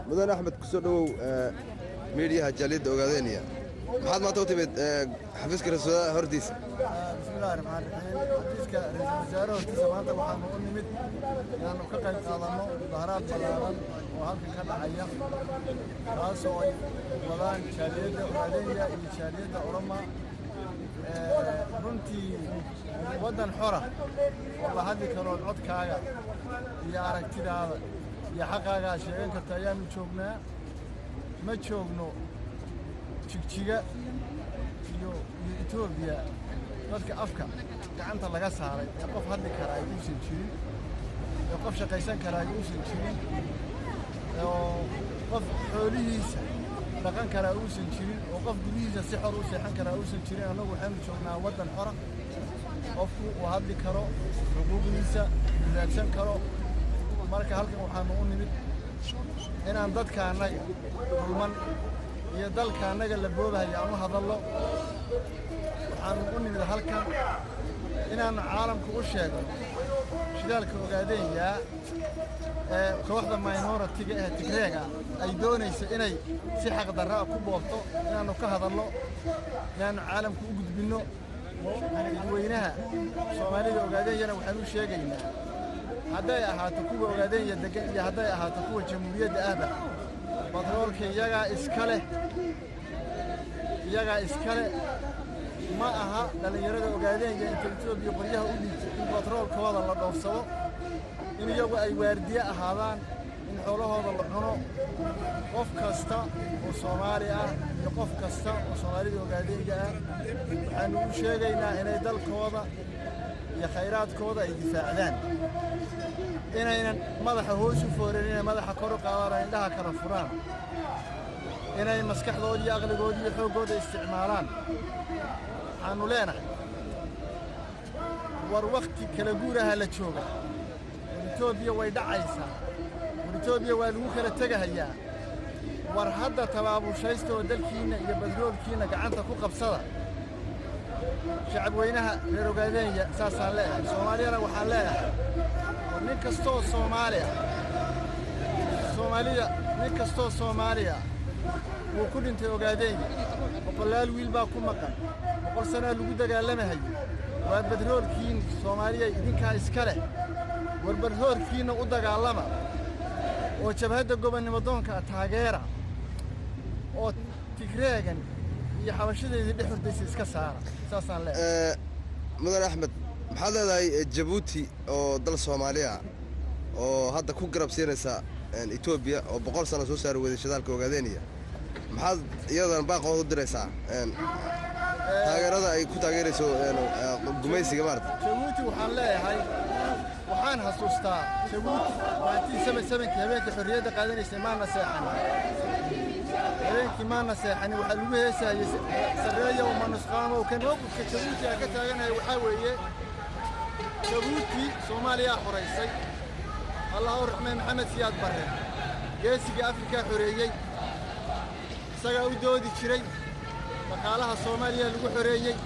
مدن أحمد كسودو ميديا جاليد أوغادينيا محمد ما توتبت حفيزك رسول هرديس بسم الله الرحمن الرحيم حفيزك رئيس الوزراء هرديس maanta waxaanu u nimid inaanu ka qayb qaadano mudaharaad ballaaran oo halkan ka dhacaya taasoo ay wadaan jaaliyadda Ogaadenya iyo jaaliyadda Oroma runtii waddan xora oo la hadli karo codkaaga iyo aragtidaada iyo xaqaaga sheegan karta ayaanu joognaa ma joogno jigjiga iyo Itoobiya dadka afka gacanta laga saaray qof hadli kara ay uusan jirin qof shaqaysan kara ay uusan jirin qof xoolihiisa dhaqan kara uusan jirin oo qof gurihiisa si xor u seexan kara uusan jirin anagu waxaanu joognaa waddan xora qofku uu hadli karo xuquuqdiisa raadsan karo marka halkan waxaanu u nimid inaan dadka anaga dulman iyo dalka anaga la boobahay ama hadallo waxaanu u nimid halkan inaan caalamku u sheego shidaalka Ogaadenya kooxda minority-ga ee Tigreega ay doonayso inay si xaq darro ah ku boobto inaanu ka hadalno inaanu caalamku u gudbino weynaha Soomaalida Ogaadenya waxaan u sheegaynaa hadday ahaato kuwa Ogaadenya degan iyo hadday ahaato kuwa jamhuuriyadda ahba batroolka iyaga iskale ma aha dhalinyarada Ogaadenya inta Itoobiya qoryaha u dhiibtay in batroolkooda la dhoofsado in iyagu ay waardiye ahaadaan in xoolahooda la cuno qof kasta oo Soomaali ah iyo qof kasta oo Soomaalida Ogaadenya ah waxaanu u sheegaynaa inay dalkooda iyo khayraadkooda ay difaacdaan inaynan madaxa hoos u foorin inay madaxa kor u qaadaan indhaha kala furaan inay maskaxdooda iyo aqligooda iyo xoogooda isticmaalaan waxaanu leenahay war waqti kala guuraha la jooga Itoobiya way dhacaysaa Itoobiya waa lagu kala tagahayaa war hadda tabaabushaysta oo dalkiina iyo badroolkiina gacanta ku qabsada shacab weynaha reer Ogaadenya saasaan leeyahay Soomaaliyana waxaan leeyahay nin kastoo Soomaaliya wuu ku dhintay Ogaadenya boqolaal wiil baa ku maqan boqol sano lagu dagaalamahay waa badroolkiin Soomaaliya idinka iska leh war badroolkiina u dagaalama oo jabhadda gobonnimo doonka taageera oo Tigreegan iyo xabashadeedii dhexdooda iska saara saasaan leeyahay مدن أحمد maxaad leedahay Djibouti oo dal Soomaaliya oo hadda ku garab siinaysa Itoobiya oo 100 sano soo saar weeday shidaalka Ogaadenya maxaad iyadan baaqood u diraysaa taageerada ay ku taageerayso gumaysiga maarta Djibouti waxaan leeyahay waxaan xasuustaa Djibouti waantii sababta habeenkii xorriyadda qaadanaysay maana seexan habeenkii maana seexan waxa lagu heesayay sareeyo oo manusqaamo oo kan waqti Djibouti ka taaganahay waxa weeye Djibouti Soomaaliya xoreysay الله الرحمن محمد سياد برre geesiga Afrika xoreeyay isaga u doodi jiray dhaqaalaha Soomaaliya lagu xoreeyay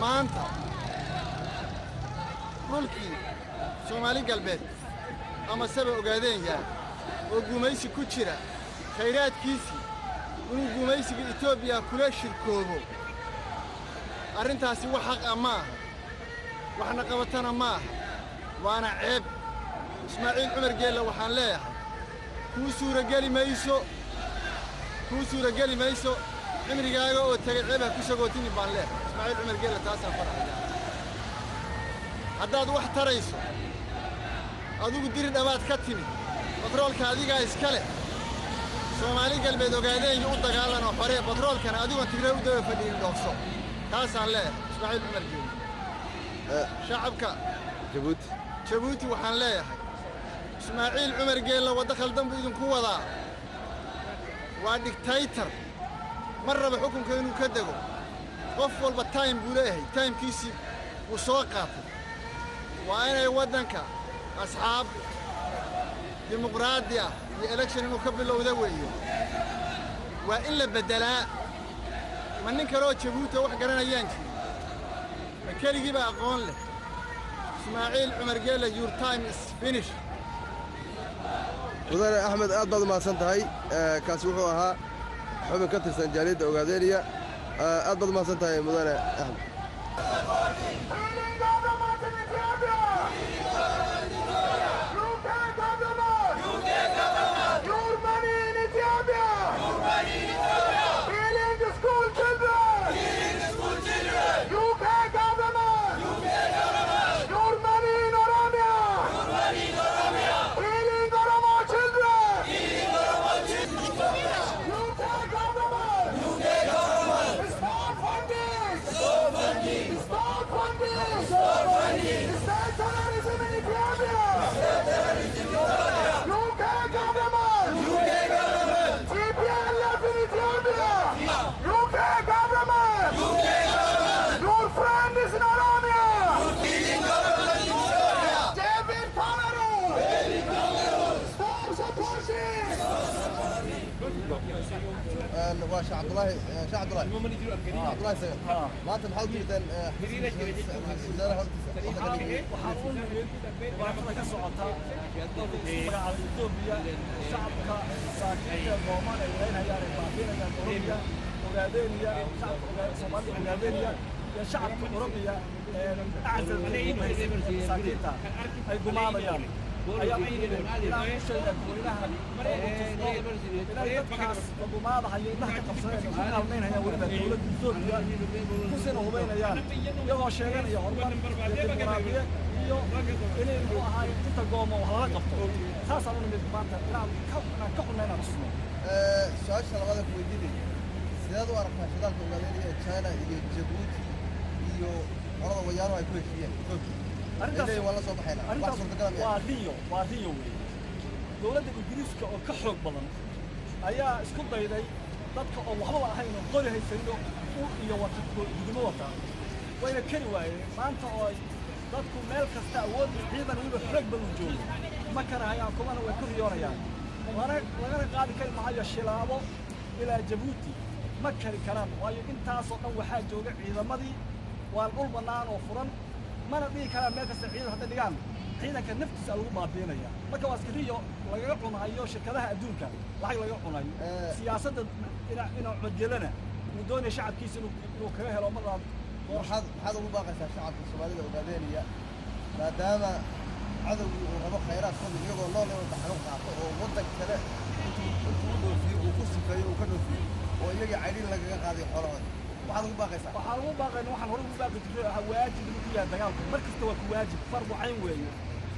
maanta dhulkii Soomaali galbeed ama sabab Ogaadenya oo gumaysi ku jira khayraadkiisi inuu gumaysiga Itoobiya kula shirkoobo arrintaasi wax xaq ama waxna qabatana ma waana ceeb إسماعيل عمر قال له وحان ليه كوسورة قالي ميسو عمري قاقو وتقعبها كوساقوتيني بان ليه إسماعيل عمر قال له تاسا فرح هداد واحد تريسو أدوك دير الأباد كتني بطرول كاديقا إسكالي سومالي قلبي دوغادين يقول دقالنا وحريق بطرول كان أدوك تقرأو دوه فدين دوكسو تاسا ليه إسماعيل عمر قال شعبك Djibouti waxaan leeyahay إسماعيل عمر قال له ودخل ذنب إذن كوضا وديكتاتور مرة بحكم كأنه كدقوا قفل بالتايم بوليه تايم كيسي وسوقات وأنا يودنك أصحاب ديمقراطية الإلكشن إنه قبل له ذويه وإلا بدلاء من نكروا Djibouti وحقرنا يانشي كل يجيب أقول له إسماعيل عمر قال له your time is finished mudane axmed aad baad umahadsan tahay kaasi wuxuu ahaa xubin ka tirsan jaaliyadda ogaadeeniya aad baad umahadsan tahay mudane axmed وشيخ عبد الله شيخ عبد الله عبد الله سيد ما انت محاول جدا شعب أوروبيا أعزل عليهم ساكتة أي قمامة أيام إلى شيء وإلها إلى يدخل وقمامة هي إلها كقصير وإلها وين هي ولد الدولة الدولة كسر وبين أيام يوم شيئا يوم القرابية يوم إلى هاي تتقوم وهلا قبض خاصة من البنات لا كقولنا أنا رسمه سؤال شغلة كويدي سياد وارفع شغلة كويدي تشاينا جيبوتي iyo qorada wayaaro ay ku heshiyeen Ethiopia wala soo baxayna wax soo tagay waa Rio dawladda Ingiriiska oo ka xoog badan ayaa isku dayday dadka oo waxba ahayn oo qori haysan iyo wadamo wata wayna kari waayeen maanta oo dadku meel kasta awood ciidan wada xoog badan joogo ma karahayaan kuma way ku riyoorayaan laga qaadi kari maayo shilaabo ilaa Djibouti ma kari karaan waayo intaas oo dhan waxa jooga ciidamadii والقول بنان وفرن ما نبي كلام ملك السعيد هذا اللي قام حين كان نفس ألوه بابينا يا ما كان عسكريه لا يقعون هايو شكلها أدونك لا يقعون هاي سياسة إلى عجلنا ودون شعب كيس إنه كره لو مرة هذا هو باقي الشعب الصومالي والغادينية ما دام عدو وغبا خيرات كل يوم الله له تحرق وودك كلا انتو فيه وقص فيه وكانوا فيه ويجي عينين لك قاعد حرام waxaan ugu baaqay waxaan hore ugu baaqay jiray waajib inuu ku yahay dagaalku markasta waa ku waajib fardu cayn weeye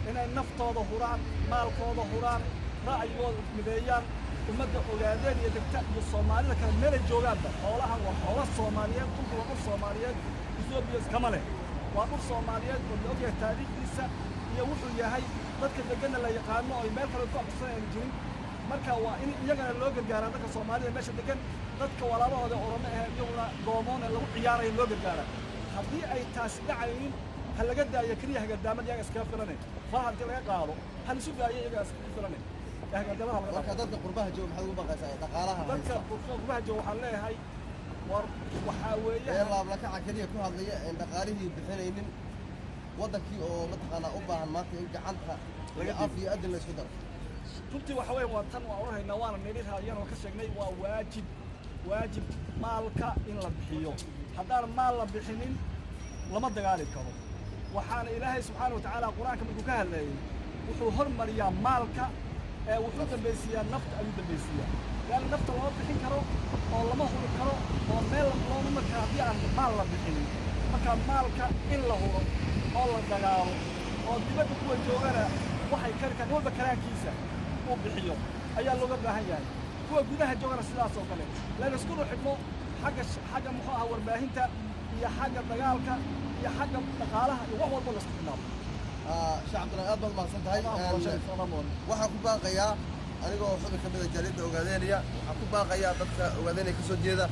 inay naftooda huraan maalkooda huraan ra'yigooda mideeyaan ummadda ogaadeen iyo degta iyo Soomaalida kale meel ay joogaanba xoolahan waa xoolo Soomaaliyeed dhulku waa dhul Soomaaliyeed Ethiopia kama leh waa dhul Soomaaliyeed oo la ogyahay taariikhdiisa iyo wuxuu yahay dadka degan la yaqaano oo meel kale ku aqoonsan jirin marka waa in iyagana loo gargaaro dadka Soomaalida meesha degan dadka walaalahooda Oromo ah iyaguna goomoon lagu ciyaaray loo gargaara haddii ay taas dhacayeen hal laga daayo kaliya hagadaamad iyaga iska filanay fahad laga qaado hal isu daayo iyaga iska filanay hagadaamada marka dadka qurbaha jooga maxay ugu baqaysaa dhaqaalaha dadka qurbaha jooga waxaan leeyahay war waxa weeye laab la kaca kaliya ku hadlaya in dhaqaalihii bixinaynin wadankii oo mataqaana u baahan maanta in gacanta laga afiyo adin la isku daro runtii waxa weeye waa tan waa oraynaa waana neerihayaan oo ka sheegnay waa واجب مالك إن لبحيه هذا المال لبحنين لما دقالي كرو وحان إلهي سبحانه وتعالى قرآن كما كهل لي وحو هرمر يا مالك وحو تنبيسيا نفط أو تنبيسيا قال النفط الله بحين كرو والله ما هو كرو والمال الله نمك هذه مال لبحنين مكان مالك إلا هو الله دقاله ودبت قوة جوغانا وحي كركا نول بكران كيسا وبحيه أيها اللغة بهايان هو جودها جوهر السلاس وكله لا نسكنه حكمه حاجة مخاها ورباهنتا هي حاجة دجالك هي حاجة دقالها وهو البلد استخدام شعبنا أفضل ما صنت هاي waxaa ku baaqaya anigoo xubin ka mid ah jaaliyadda Ogaadeniya waxaa ku baaqaya dadka Ogaadeniya ka soo jeeda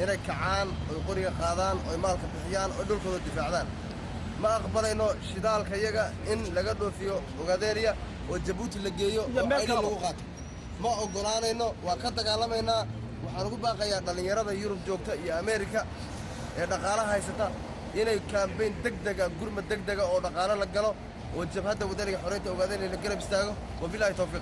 inay kacaan oo qoriga qaadaan oo maalka bixiyaan oo dhulkooda difaacdaan ma aqbalayno shidaalka iyaga in laga dhoofiyo Ogaadeniya oo Djibouti la geeyo oo ay lagu qaato ما أقولانينو وكذا كلامنا وحنقول بقى يا دلنيرة يوروب جوكتا يا أمريكا دقالة هايستا إنه كامبين دقدقة قرمة دقدقة أو دقالة لقالو والجبهة وذلك حرية وقادين اللي قلب استاغو وبالله توفيق